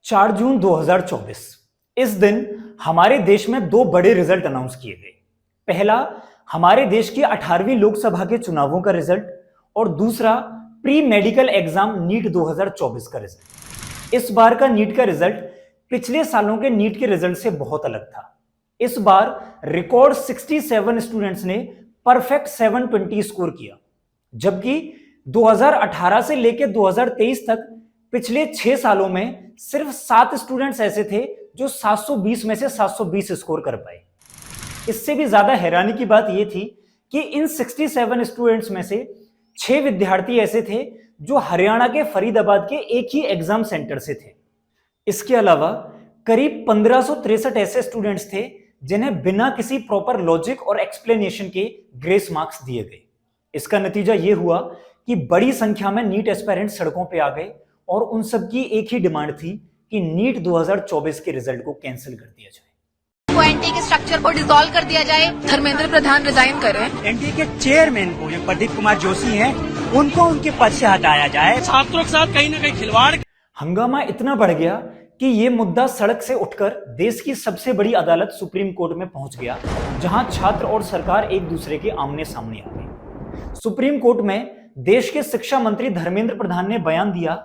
4 जून 2024। इस दिन हमारे देश में दो बड़े रिजल्ट अनाउंस किए गए। पहला, हमारे देश की 18वीं लोकसभा के चुनावों का रिजल्ट, और दूसरा प्री मेडिकल एग्जाम नीट 2024 का रिजल्ट। इस बार का नीट का रिजल्ट पिछले सालों के नीट के रिजल्ट से बहुत अलग था। इस बार रिकॉर्ड 67 स्टूडेंट्स ने परफेक्ट 720 स्कोर किया, जबकि 2018 से लेकर 2023 तक पिछले 6 सालों में सिर्फ 7 स्टूडेंट्स ऐसे थे जो 720 में से 720 स्कोर कर पाए। इससे भी ज्यादा हैरानी की बात यह थी कि इन 67 स्टूडेंट्स में से 6 विद्यार्थी ऐसे थे जो हरियाणा के फरीदाबाद के एक ही एग्जाम सेंटर से थे। इसके अलावा करीब 1563 ऐसे स्टूडेंट्स थे जिन्हें बिना किसी प्रॉपर लॉजिक और एक्सप्लेनेशन के ग्रेस मार्क्स दिए गए। इसका नतीजा यह हुआ कि बड़ी संख्या में नीट एस्पायरेंट्स सड़कों पर आ गए और उन सब की एक ही डिमांड थी कि नीट 2024 के रिजल्ट को कैंसिल कर दिया जाए। एनडीए के स्ट्रक्चर को डिसॉल्व कर दिया जाए, धर्मेंद्र प्रधान रिजाइन करें, एनडीए के चेयरमैन को जो प्रदीप कुमार जोशी हैं उनको उनके पद से हटाया जाए। छात्रों के साथ कहीं ना कहीं खिलवाड़। हंगामा इतना बढ़ गया कि यह मुद्दा सड़क से उठकर देश की सबसे बड़ी अदालत सुप्रीम कोर्ट में पहुंच गया, जहां छात्र और सरकार एक दूसरे के आमने सामने आ गए। सुप्रीम कोर्ट में देश के शिक्षा मंत्री धर्मेंद्र प्रधान ने बयान दिया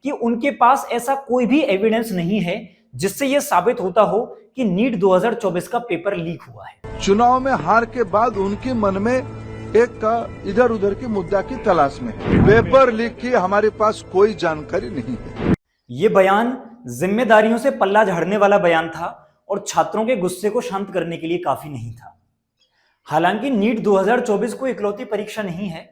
कि उनके पास ऐसा कोई भी एविडेंस नहीं है जिससे यह साबित होता हो कि नीट 2024 का पेपर लीक हुआ है। चुनाव में हार के बाद उनके मन में एक का इधर उधर के मुद्दा की तलाश में है। पेपर लीक की हमारे पास कोई जानकारी नहीं है। ये बयान जिम्मेदारियों से पल्ला झाड़ने वाला बयान था और छात्रों के गुस्से को शांत करने के लिए काफी नहीं था। हालांकि नीट 2024 को इकलौती परीक्षा नहीं है।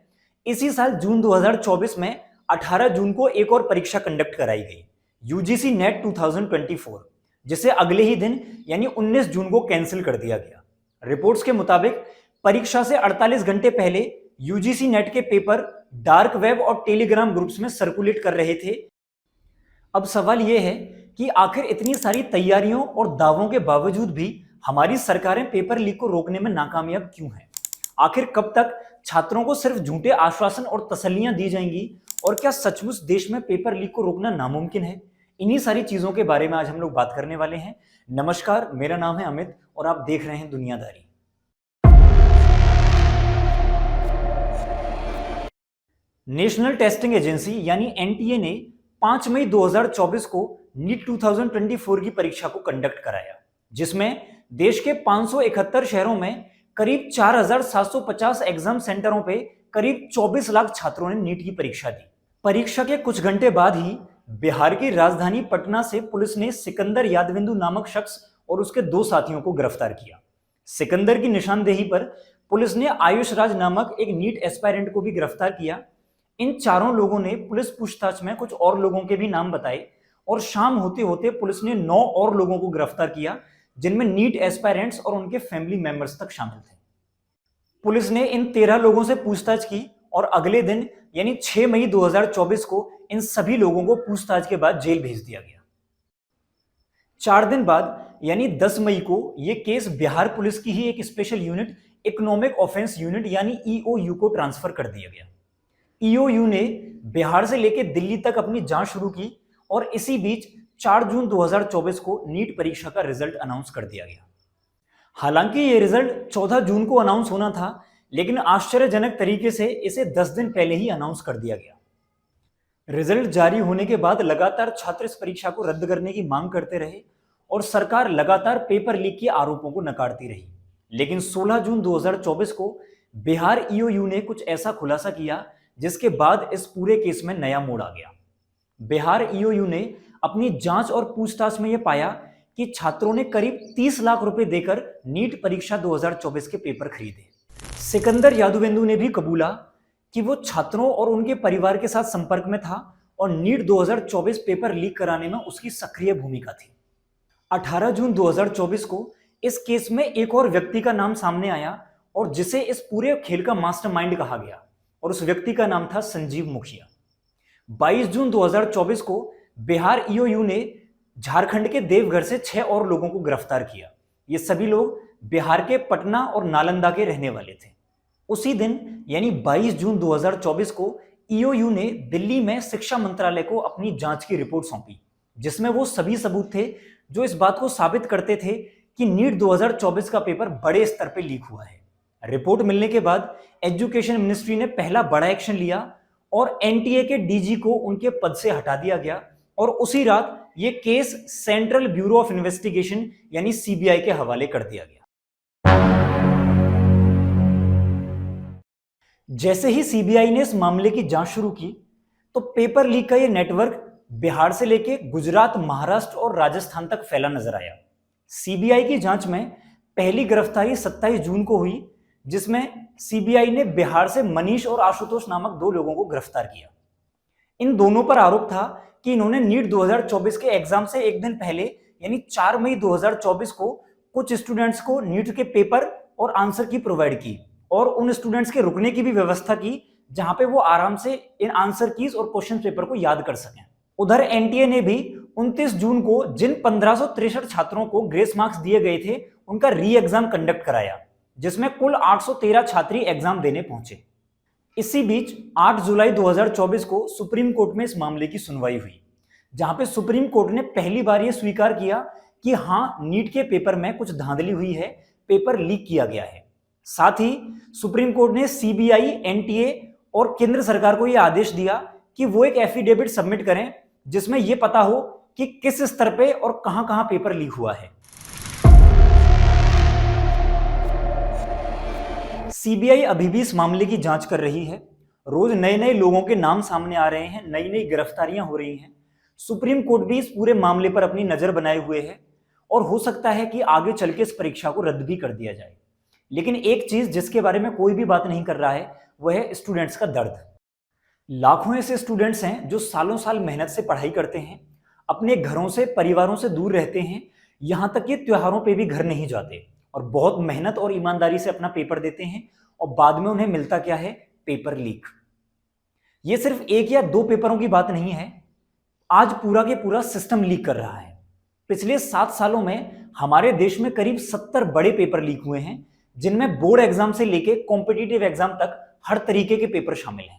इसी साल जून 2024 में 18 जून को एक और परीक्षा कंडक्ट कराई गई, यूजीसी नेट 2024, जिसे अगले ही दिन यानी 19 जून को कैंसिल कर दिया गया। रिपोर्ट्स के मुताबिक परीक्षा से 48 घंटे पहले यूजीसी नेट के पेपर डार्क वेब और टेलीग्राम ग्रुप्स में सर्कुलेट कर रहे थे। अब सवाल यह है कि आखिर इतनी सारी तैयारियों और दावों के बावजूद भी हमारी सरकारें पेपर लीक को रोकने में नाकामयाब क्यों हैं? आखिर कब तक छात्रों को सिर्फ झूठे आश्वासन और तसल्लियां दी जाएंगी, और क्या सचमुच देश में पेपर लीक को रोकना नामुमकिन है? इन्हीं सारी चीजों के बारे में आज हम लोग बात करने वाले हैं। नमस्कार, मेरा नाम है अमित और आप देख रहे हैं दुनियादारी। नेशनल टेस्टिंग एजेंसी यानी एनटीए ने 5 मई 2024 को नीट 2024 की परीक्षा को कंडक्ट कराया, जिसमें देश के 571 शहरों में करीब 4750 एग्जाम सेंटरों पे करीब 24 लाख छात्रों ने नीट की परीक्षा दी। परीक्षा के कुछ घंटे बाद ही बिहार की राजधानी पटना से पुलिस ने सिकंदर यादविंदु नामक शख्स और उसके 2 साथियों को गिरफ्तार किया। सिकंदर की निशानदेही पर पुलिस ने आयुष राज नामक एक नीट एस्पायरेंट को भी गिरफ्तार किया। इन चारों लोगों ने पुलिस पूछताछ में कुछ और लोगों के भी नाम बताए और शाम होते होते पुलिस ने 9 और लोगों को गिरफ्तार किया, जिनमें नीट एस्पायरेंट्स और उनके फैमिली मेंबर्स तक शामिल थे। पुलिस ने इन 13 लोगों से पूछताछ की और अगले दिन यानी 6 मई 2024 को इन सभी लोगों को पूछताछ के बाद जेल भेज दिया गया। 4 दिन बाद यानी 10 मई को यह केस बिहार पुलिस की ही एक special unit economic offence unit यानी ईओयू को ट्रांसफर कर दिया गया। ईओयू ने बिहार से लेकर दिल्ली तक अपनी जांच शुरू की और इसी बीच 4 जून 2024 को नीट परीक्षा का रिजल्ट अनाउंस कर दिया गया। हालांकि यह रिजल्ट 14 जून को अनाउंस होना था, लेकिन आश्चर्यजनक तरीके से इसे 10 दिन पहले ही अनाउंस कर दिया गया। रिजल्ट जारी होने के बाद लगातार छात्र इस परीक्षा को रद्द करने की मांग करते रहे और सरकार लगातार पेपर लीक के आरोपों को नकारती रही। लेकिन 16 जून 2024 को बिहार ईओयू ने कुछ ऐसा खुलासा किया जिसके बाद इस पूरे केस में नया मोड़ आ गया। बिहार ईओयू ने अपनी जांच और पूछताछ में यह पाया कि छात्रों ने करीब 30 लाख रुपए देकर नीट परीक्षा 2024 के पेपर खरीदे। सिकंदर यादवेंदु ने भी कबूला कि वो छात्रों और उनके परिवार के साथ संपर्क में था और नीट 2024 पेपर लीक कराने में उसकी सक्रिय भूमिका थी। 18 जून 2024 को इस केस में एक और व्यक्ति का नाम सामने आया और जिसे इस पूरे खेल का मास्टरमाइंड कहा गया, और उस व्यक्ति का नाम था संजीव मुखिया। 22 जून 2024 को बिहार ईओयू ने झारखंड के देवघर से 6 और लोगों को गिरफ्तार किया। ये सभी लोग बिहार के पटना और नालंदा के रहने वाले थे। उसी दिन यानी 22 जून 2024 को ईओयू ने दिल्ली में शिक्षा मंत्रालय को अपनी जांच की रिपोर्ट सौंपी, जिसमें वो सभी सबूत थे जो इस बात को साबित करते थे कि नीट 2024 का पेपर बड़े स्तर पर लीक हुआ है। रिपोर्ट मिलने के बाद एजुकेशन मिनिस्ट्री ने पहला बड़ा एक्शन लिया और एनटीए के डीजी को उनके पद से हटा दिया गया और उसी रात ये case central bureau of investigation यानी सीबीआई के हवाले कर दिया गया। जैसे ही सीबीआई ने इस मामले की जांच शुरू की तो पेपर लीक का ये नेटवर्क बिहार से लेके गुजरात, महाराष्ट्र और राजस्थान तक फैला नजर आया। सीबीआई की जांच में पहली गिरफ्तारी 27 जून को हुई, जिसमें सीबीआई ने बिहार से मनीष और आशुतोष नामक 2 लोगों को गिरफ्तार किया। इन दोनों पर आरोप था कि इन्होंने नीट 2024 के एग्जाम से एक दिन पहले यानी 4 मई 2024 को कुछ स्टूडेंट्स को नीट के पेपर और आंसर की प्रोवाइड की और उन स्टूडेंट्स के रुकने की भी व्यवस्था की जहां पे वो आराम से इन आंसर कीज और क्वेश्चन पेपर को याद कर सकें। उधर एनटीए ने भी 29 जून को जिन 1563 छात्रों को ग्रेस मार्क्स दिए गए थे उनका री एग्जाम कंडक्ट कराया, जिसमें कुल 813 छात्री एग्जाम देने पहुंचे। इसी बीच 8 जुलाई 2024 को सुप्रीम कोर्ट में इस मामले की सुनवाई हुई, जहां पे सुप्रीम कोर्ट ने पहली बार यह स्वीकार किया कि हां, नीट के पेपर में कुछ धांधली हुई है, पेपर लीक किया गया है। साथ ही सुप्रीम कोर्ट ने सीबीआई, एनटीए और केंद्र सरकार को यह आदेश दिया कि वो एक एफिडेविट सबमिट करें जिसमें यह पता हो कि किस स्तर पे और कहां-कहां पेपर लीक हुआ है। सीबीआई अभी भी इस मामले की जांच कर रही है। रोज नए-नए लोगों के नाम सामने आ रहे हैं, नई-नई गिरफ्तारियां हो रही हैं। सुप्रीम कोर्ट भी इस पूरे मामले पर अपनी नजर बनाए हुए है और हो सकता है कि आगे चल के इस परीक्षा को रद्द भी कर दिया जाए। लेकिन एक चीज जिसके बारे में कोई भी बात नहीं कर रहा है वह है स्टूडेंट्स का दर्द। लाखों ऐसे स्टूडेंट्स हैं जो सालों साल मेहनत से पढ़ाई करते हैं, अपने घरों से, परिवारों से दूर रहते हैं, यहां तक कि त्योहारों पे भी घर नहीं जाते और बहुत मेहनत और ईमानदारी से अपना पेपर देते हैं और बाद में उन्हें मिलता क्या है? Paper leak. ये सिर्फ 1 या 2 पेपरों की बात नहीं है, आज पूरा के पूरा सिस्टम लीक कर रहा है। पिछले 7 सालों में हमारे देश में करीब 70 बड़े पेपर लीक हुए हैं, जिनमें बोर्ड एग्जाम से लेके कॉम्पिटिटिव एग्जाम तक हर तरीके के पेपर शामिल हैं।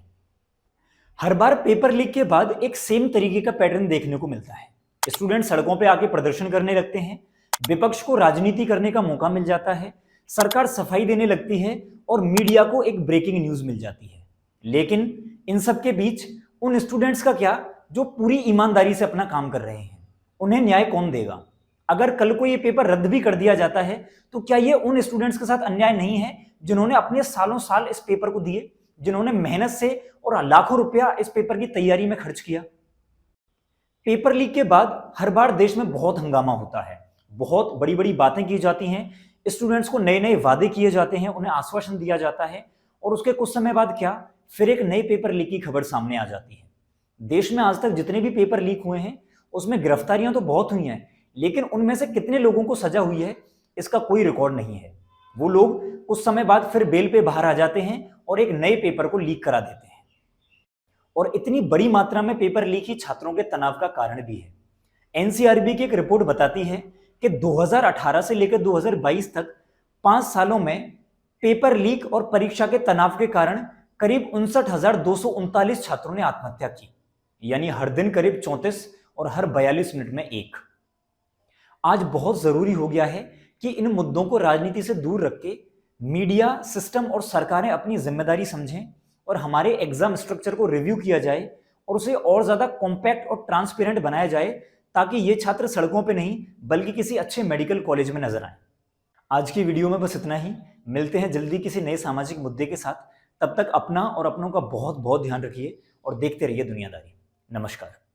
हर बार पेपर लीक के बाद एक सेम तरीके का पैटर्न देखने को मिलता है। स्टूडेंट सड़कों पे आके प्रदर्शन करने लगते हैं, विपक्ष को राजनीति करने का मौका मिल जाता है, सरकार सफाई देने लगती है और मीडिया को एक ब्रेकिंग न्यूज मिल जाती है। लेकिन इन सब के बीच उन स्टूडेंट्स का क्या जो पूरी ईमानदारी से अपना काम कर रहे हैं? उन्हें न्याय कौन देगा? अगर कल को ये पेपर रद्द भी कर दिया जाता है तो क्या ये उन स्टूडेंट्स के साथ अन्याय नहीं है जिन्होंने अपने सालों साल इस पेपर को दिए, जिन्होंने मेहनत से और लाखों रुपया इस पेपर की तैयारी में खर्च किया? पेपर लीक के बाद हर बार देश में बहुत हंगामा होता है, बहुत बड़ी बड़ी बातें की जाती हैं, स्टूडेंट्स को नए नए वादे किए जाते हैं, उन्हें आश्वासन दिया जाता है और उसके कुछ समय बाद क्या, फिर एक नए पेपर लीक की खबर सामने आ जाती है। देश में आज तक जितने भी पेपर लीक हुए हैं उसमें गिरफ्तारियां तो बहुत हुई हैं, लेकिन उनमें से कितने लोगों को सजा हुई है इसका कोई रिकॉर्ड नहीं है। वो लोग कुछ समय बाद फिर बेल पे बाहर आ जाते हैं और एक नए पेपर को लीक करा देते हैं। और इतनी बड़ी मात्रा में पेपर लीक ही छात्रों के तनाव का कारण भी है। एनसीआरबी की एक रिपोर्ट बताती है कि 2018 से लेकर 2022 तक 5 सालों में पेपर लीक और परीक्षा के तनाव के कारण करीब 59,239 छात्रों ने आत्महत्या की, यानी हर दिन करीब 34 और हर 42 मिनट में 1। आज बहुत जरूरी हो गया है कि इन मुद्दों को राजनीति से दूर रख के मीडिया, सिस्टम और सरकारें अपनी जिम्मेदारी समझें और हमारे एग्जाम स्ट्रक्चर को रिव्यू किया जाए और उसे और ज्यादा कॉम्पैक्ट और ट्रांसपेरेंट बनाया जाए ताकि ये छात्र सड़कों पे नहीं बल्कि किसी अच्छे मेडिकल कॉलेज में नजर आए। आज की वीडियो में बस इतना ही। मिलते हैं जल्दी किसी नए सामाजिक मुद्दे के साथ। तब तक अपना और अपनों का बहुत बहुत ध्यान रखिए और देखते रहिए दुनियादारी। नमस्कार।